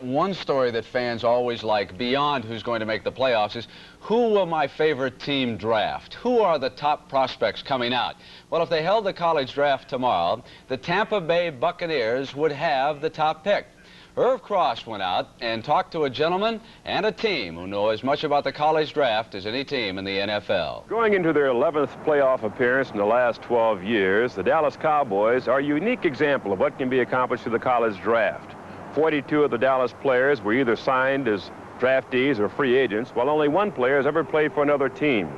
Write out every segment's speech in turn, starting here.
One story that fans always like, beyond who's going to make the playoffs, is who will my favorite team draft? Who are the top prospects coming out? Well, if they held the college draft tomorrow, the Tampa Bay Buccaneers would have the top pick. Irv Cross went out and talked to a gentleman and a team who know as much about the college draft as any team in the NFL. Going into their 11th playoff appearance in the last 12 years, the Dallas Cowboys are a unique example of what can be accomplished through the college draft. 42 of the Dallas players were either signed as draftees or free agents, while only one player has ever played for another team.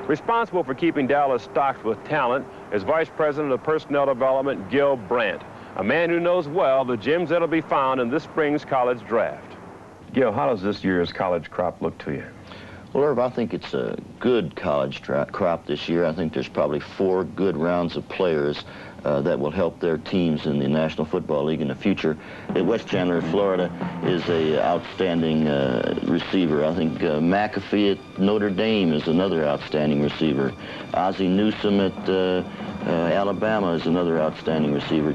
Responsible for keeping Dallas stocked with talent is Vice President of Personnel Development Gil Brandt, a man who knows well the gems that'll be found in this spring's college draft. Gil, how does this year's college crop look to you? Well, Irv, I think it's a good college crop this year. I think there's probably 4 good rounds of players that will help their teams in the National Football League in the future. West Chandler, Florida, is a outstanding receiver. I think McAfee at Notre Dame is another outstanding receiver. Ozzie Newsome at Alabama is another outstanding receiver.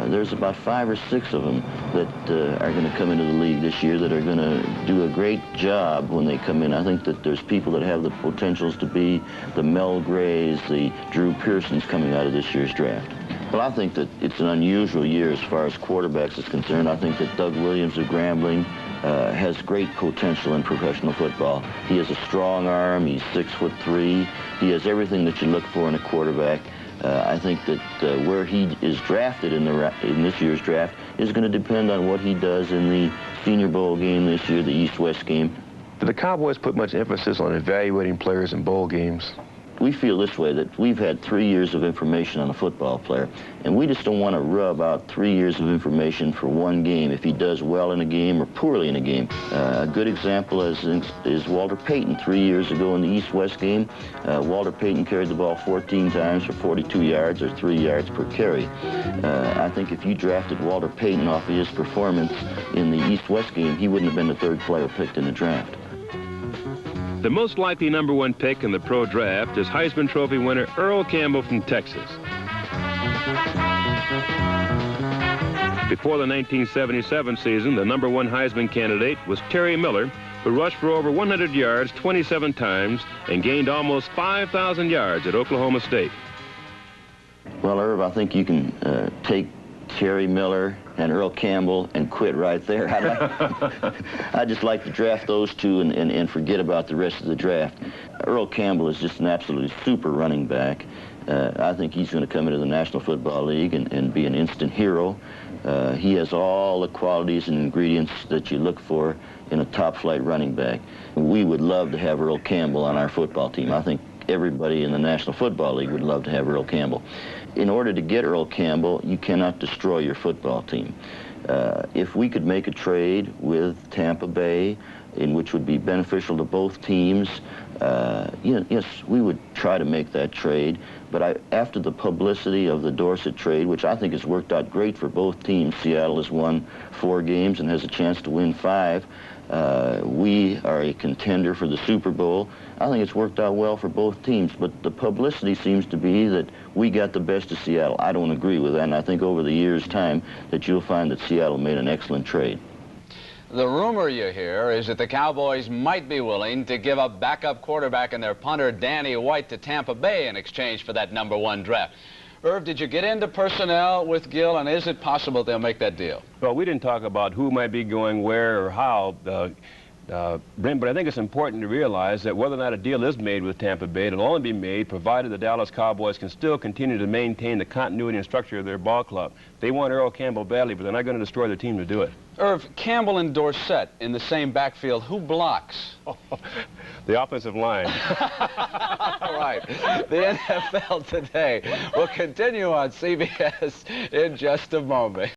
There's about 5 or 6 of them that are going to come into the league this year that are going to do a great job when they come in. I think that there's people that have the potentials to be the Mel Grays, the Drew Pearsons coming out of this year's draft. Well, I think that it's an unusual year as far as quarterbacks is concerned. I think that Doug Williams of Grambling has great potential in professional football. He has a strong arm. He's 6'3". He has everything that you look for in a quarterback. I think that where he is drafted in this year's draft is going to depend on what he does in the Senior Bowl game this year, the East-West game. Do the Cowboys put much emphasis on evaluating players in bowl games? We feel this way, that we've had 3 years of information on a football player, and we just don't want to rub out 3 years of information for one game if he does well in a game or poorly in a game. A good example is Walter Payton 3 years ago in the East-West game. Walter Payton carried the ball 14 times for 42 yards or 3 yards per carry. I think if you drafted Walter Payton off of his performance in the East-West game, he wouldn't have been the 3rd player picked in the draft. The most likely #1 pick in the pro draft is Heisman Trophy winner Earl Campbell from Texas. Before the 1977 season, the #1 Heisman candidate was Terry Miller, who rushed for over 100 yards 27 times and gained almost 5,000 yards at Oklahoma State. Well, Irv, I think you can take Terry Miller and Earl Campbell and quit right there. I'd just like to draft those two and forget about the rest of the draft. Earl Campbell is just an absolutely super running back. I think he's going to come into the National Football League and be an instant hero. He has all the qualities and ingredients that you look for in a top-flight running back. We would love to have Earl Campbell on our football team. I think everybody in the National Football League would love to have Earl Campbell. In order to get Earl Campbell, you cannot destroy your football team. If we could make a trade with Tampa Bay, in which would be beneficial to both teams, yes, we would try to make that trade. But after the publicity of the Dorsett trade, which I think has worked out great for both teams, Seattle has won 4 games and has a chance to win 5. We are a contender for the Super Bowl. I think it's worked out well for both teams, but the publicity seems to be that we got the best of Seattle. I don't agree with that, and I think over the years' time that you'll find that Seattle made an excellent trade. The rumor you hear is that the Cowboys might be willing to give up backup quarterback and their punter Danny White to Tampa Bay in exchange for that #1 draft. Irv, did you get into personnel with Gil, and is it possible they'll make that deal? Well, we didn't talk about who might be going where or how, Brent, but I think it's important to realize that whether or not a deal is made with Tampa Bay, it'll only be made provided the Dallas Cowboys can still continue to maintain the continuity and structure of their ball club. They want Earl Campbell badly, but they're not going to destroy their team to do it. Irv, Campbell and Dorsett in the same backfield, who blocks? The offensive line. All right. The NFL Today will continue on CBS in just a moment.